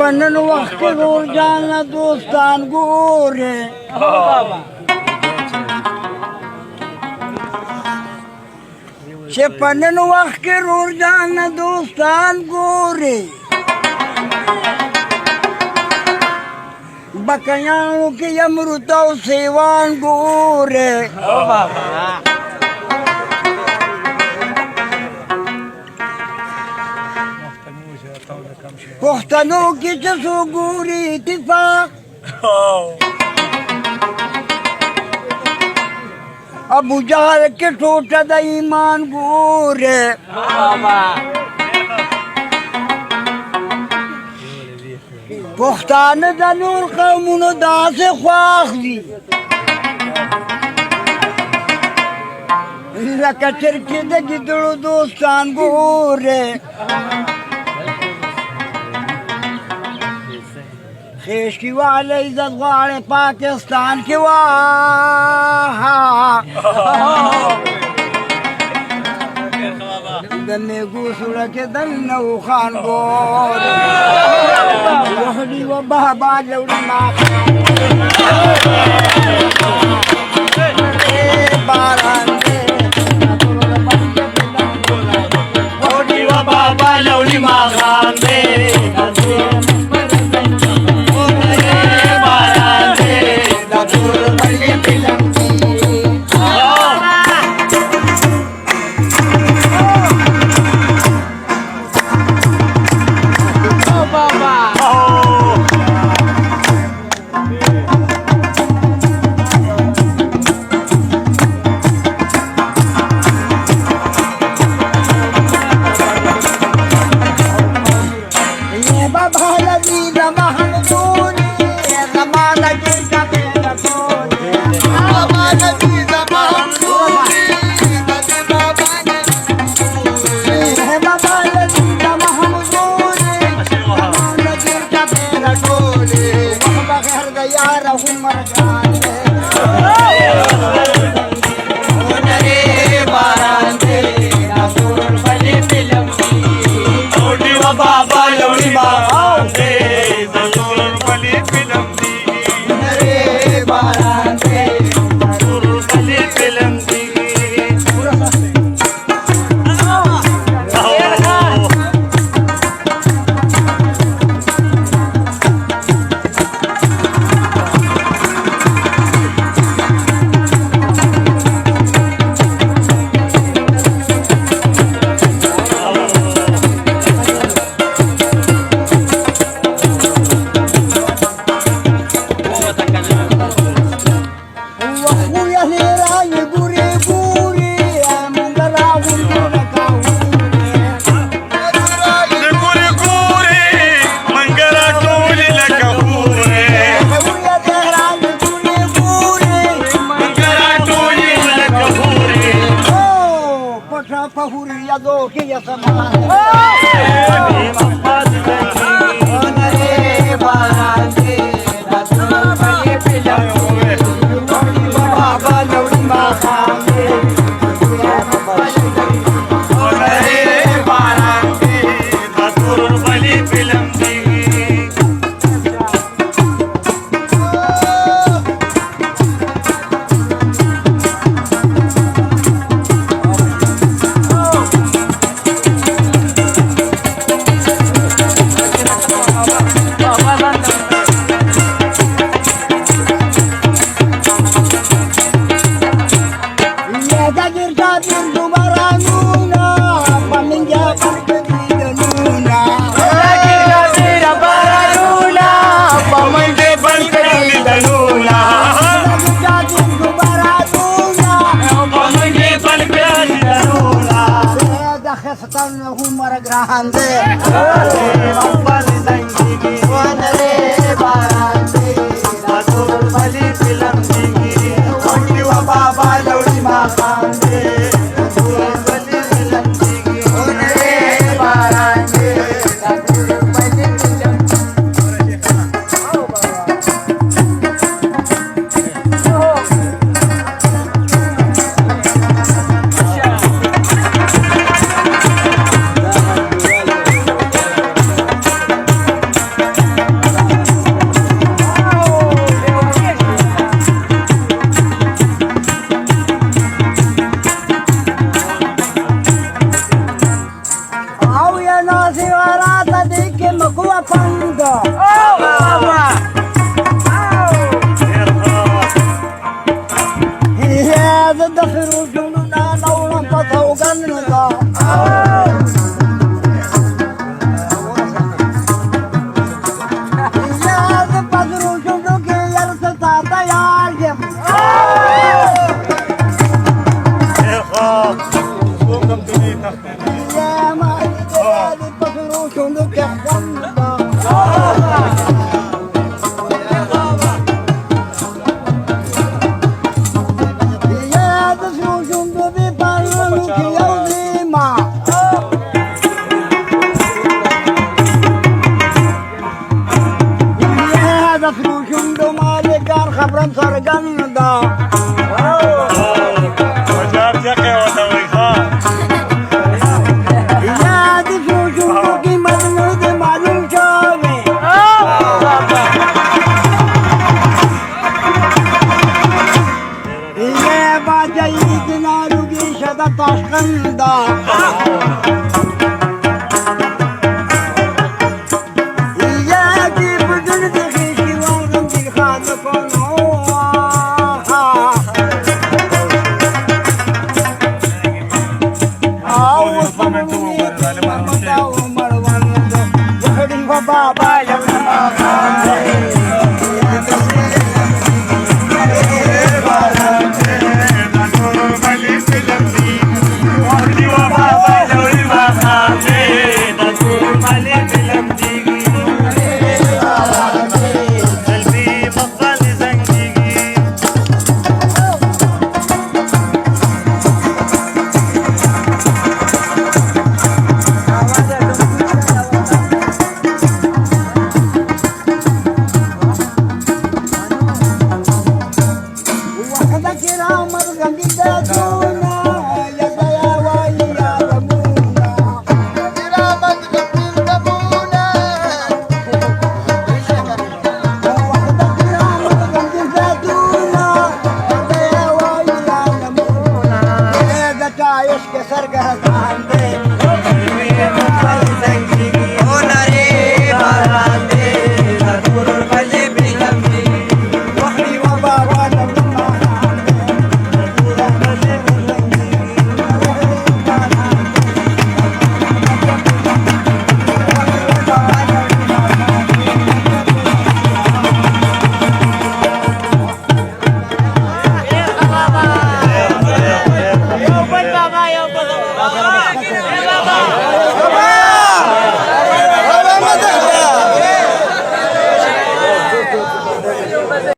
پنن وقت گور جانا دوستان گورے چه پنن وقت گور جانا دوستان گورے بکیانو کی یمرتو سیوان گورے پختنو کی چسو گوری اتفاق ابو جہل کے ٹوٹا دا ایمان گورے پختان دا نور قومون دا سے خواخ دی لکا چرکی دا گدڑو دوستان گورے خیش کی والے عزت غاڑے پاکستان کی واہ دنے گوسوڑا کے دل نو خان گور وحدی و بہبا لوڑی ماکان باران دے وحدی و بہبا لوڑی ماکان دے دخلوا جنونا نورا فوقنا يا بدر جنوك يا ستاتا يا عالم يا ما يا بدر جنوك يا خبرم سرگن دا وجاب جاکے ہوتا ہوئی خواہ یاد شوشو کی مدنود معلوم شاوے یہ باجائی دنارو کی شدہ تاشقن دا